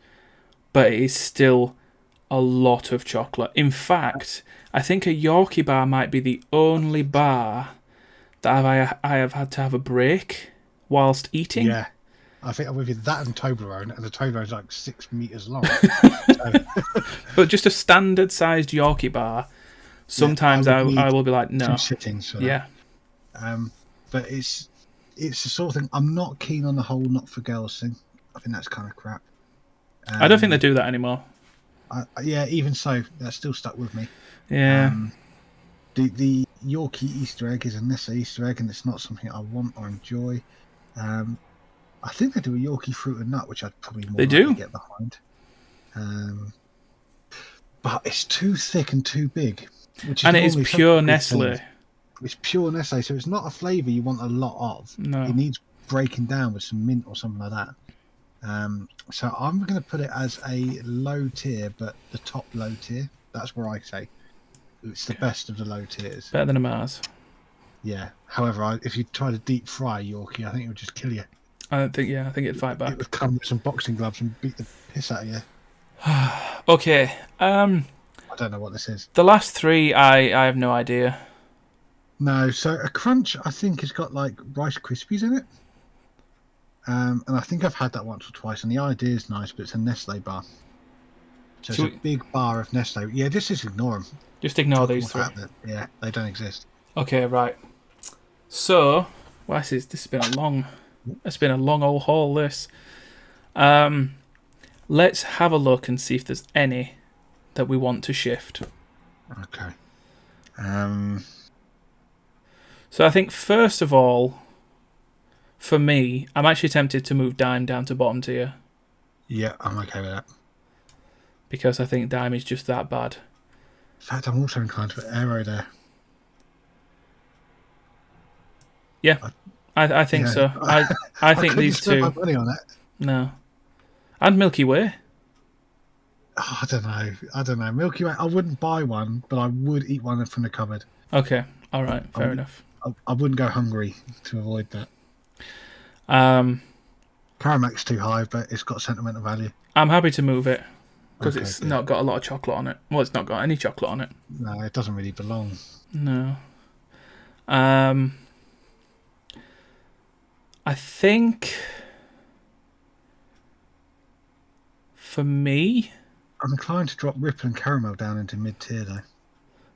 but it is still a lot of chocolate. In fact, I think a Yorkie bar might be the only bar that I have had to have a break whilst eating. Yeah. I think I'm with you. That and Toblerone, and the Toblerone is like 6 meters long. But just a standard sized Yorkie bar, sometimes I will be like, no. 2 sittings for that. Yeah. But it's the sort of thing. I'm not keen on the whole not for girls thing. I think that's kind of crap. I don't think they do that anymore. Yeah, even so, that's still stuck with me. Yeah. The Yorkie Easter egg is a Nestle Easter egg, and it's not something I want or enjoy. I think they do a Yorkie fruit and nut, which I'd probably more likely get behind. But it's too thick and too big. And it is pure Nestle. It's pure Nestle, so it's not a flavour you want a lot of. No. It needs breaking down with some mint or something like that. So I'm going to put it as a low tier, but the top low tier. That's where I say it's the best of the low tiers. Better than a Mars. Yeah. However, if you try to deep fry Yorkie, I think it would just kill you. I think it'd fight back. It would come with some boxing gloves and beat the piss out of you. Okay. I don't know what this is. The last three, I have no idea. No, so a crunch I think has got like Rice Krispies in it. And I think I've had that once or twice, and the idea is nice, but it's a Nestle bar. So it's a big bar of Nestle. Yeah, just ignore them. Just ignore these three. Yeah, they don't exist. Okay, right. So, well, this has been a long. It's been a long old haul. This. Let's have a look and see if there's any that we want to shift. Okay. So I think first of all, for me, I'm actually tempted to move Dime down to bottom tier. Yeah, I'm okay with that. Because I think Dime is just that bad. In fact, I'm also inclined to put Aero there. Yeah, I think so. I think these two. My money on it. No. And Milky Way. Oh, I don't know. Milky Way, I wouldn't buy one, but I would eat one from the cupboard. Okay, all right, fair enough. I wouldn't go hungry to avoid that. Caramac's too high, but it's got sentimental value. I'm happy to move it because it's not got a lot of chocolate on it. Well, it's not got any chocolate on it. No, it doesn't really belong. No. I think for me, I'm inclined to drop Ripple and Caramel down into mid-tier, though.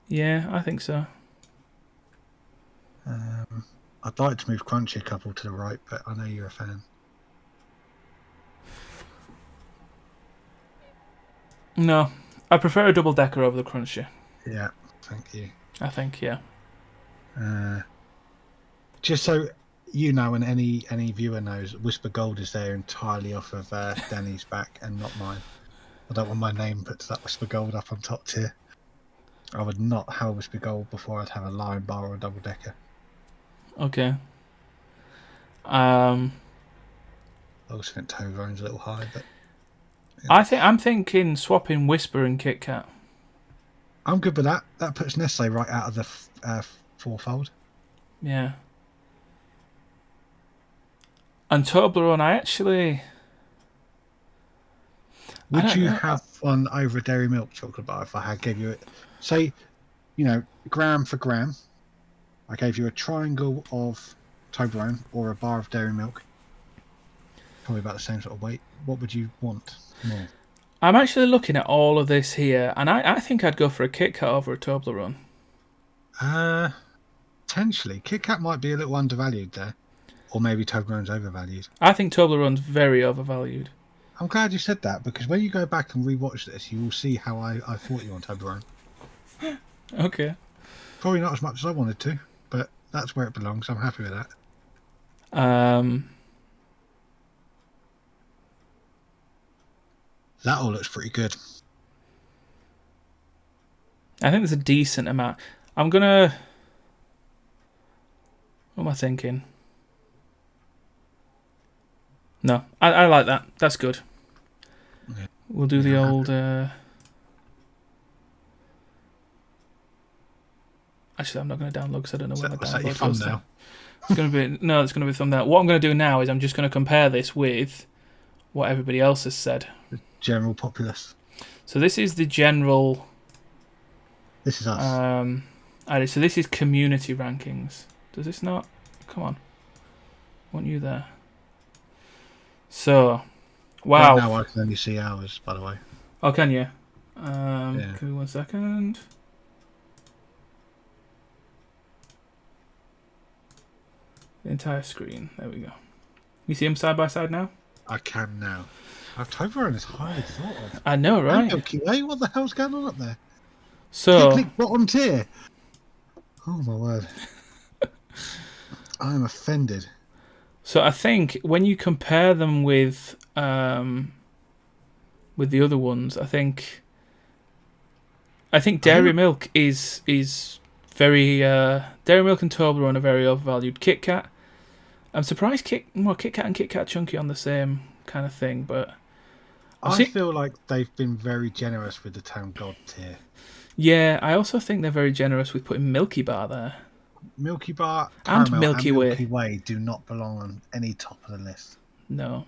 Yeah, I think so. I'd like to move Crunchy a couple to the right, but I know you're a fan. No, I prefer a double decker over the Crunchy. Yeah, thank you. I think, yeah. Just so you know, and any viewer knows, Whisper Gold is there entirely off of Danny's back and not mine. I don't want my name put to that Whisper Gold up on top tier. I would not have a Whisper Gold before I'd have a Lion Bar or a double decker. Okay. Um, I also think Toblerone's a little high, but I'm thinking swapping Whisper and Kit Kat. I'm good with that. That puts Nestle right out of the fourfold. Yeah. And Toblerone, I Would don't you know. have one over a Dairy Milk chocolate bar if I gave you it? Say, gram for gram, I gave you a triangle of Toblerone or a bar of Dairy Milk. Probably about the same sort of weight. What would you want more? I'm actually looking at all of this here, and I think I'd go for a Kit Kat over a Toblerone. Potentially. Kit Kat might be a little undervalued there. Or maybe Toblerone's overvalued. I think Toblerone's very overvalued. I'm glad you said that, because when you go back and rewatch this, you will see how I fought you on Toblerone. Okay. Probably not as much as I wanted to, but that's where it belongs. I'm happy with that. That all looks pretty good. I think there's a decent amount. I'm gonna. What am I thinking? No, I like that. That's good. Yeah. We'll do the old. Actually, I'm not going to download because I don't know where my download goes to. It's going to be a thumbnail. What I'm going to do now is I'm just going to compare this with what everybody else has said. The general populace. So this is the general. This is us. So this is community rankings. Does this not? Come on. Want you there? So, wow. Right now I can only see ours, by the way. Oh, can you? Yeah. Give me 1 second. The entire screen. There we go. You see them side by side now? I can now. Toblerone is highly thought of. I know, right? Milky Way, what the hell's going on up there? So, Picnic bottom tier. Oh my word. I am offended. So I think when you compare them with the other ones, I think Dairy Milk is very Dairy Milk and Toblerone are very overvalued. Kit Kat, I'm surprised Kit Kat and Kit Kat Chunky on the same kind of thing, but I feel like they've been very generous with the Town God tier. Yeah, I also think they're very generous with putting Milky Bar there. Milky Bar, Caramel, and Milky Way do not belong on any top of the list. No.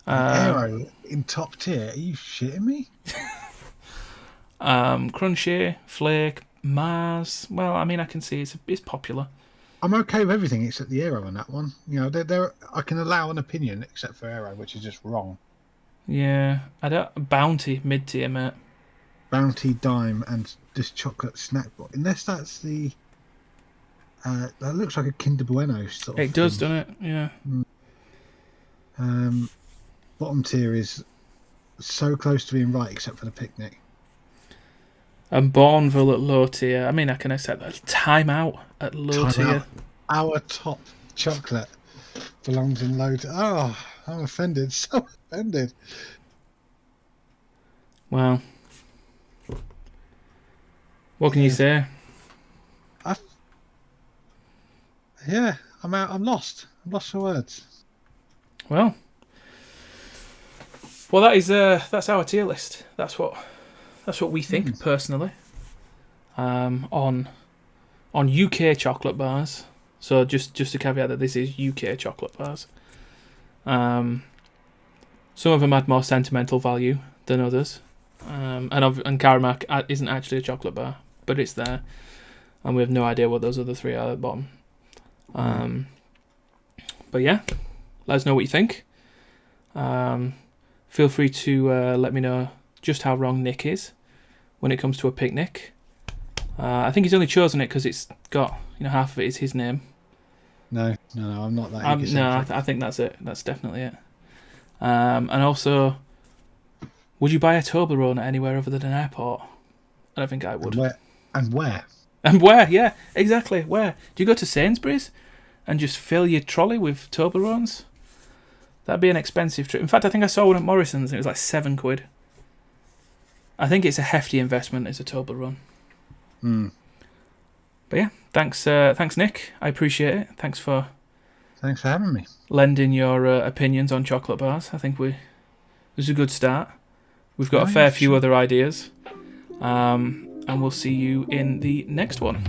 Aero in top tier? Are you shitting me? Crunchy, Flake, Mars. Well, I mean, I can see it's popular. I'm okay with everything except the Aero on that one. I can allow an opinion except for Aero, which is just wrong. Yeah, I don't. Bounty mid tier, mate. Bounty, Dime, and this chocolate snack bar. Unless that's the. That looks like a Kinder Bueno sort of. It does, doesn't it? Yeah. Bottom tier is so close to being right, except for the picnic. And Bourneville at low tier. I mean, I can accept that. Time Out at low tier. Our top chocolate belongs in low tier. Oh, I'm offended. So offended. Well, what can you say? I'm out. I'm lost. I'm lost for words. Well, that's our tier list. That's what we think personally. On UK chocolate bars. So just to caveat that this is UK chocolate bars. Some of them had more sentimental value than others. And Caramac isn't actually a chocolate bar, but it's there, and we have no idea what those other three are at the bottom. But yeah, let us know what you think. Feel free to let me know just how wrong Nick is when it comes to a picnic. I think he's only chosen it because it's got half of it is his name. No, I'm not that. I think that's it. That's definitely it. And also, would you buy a Toblerone anywhere other than an airport? I don't think I would. And where? And where? Yeah, exactly. Where? Do you go to Sainsbury's and just fill your trolley with Toblerones? That'd be an expensive trip. In fact, I think I saw one at Morrison's and it was like £7. I think it's a hefty investment as a Toblerone. But yeah, thanks Nick. I appreciate it. Thanks for Thanks for having me. lending your opinions on chocolate bars. I think this is a good start. We've got a fair few other ideas. And we'll see you in the next one.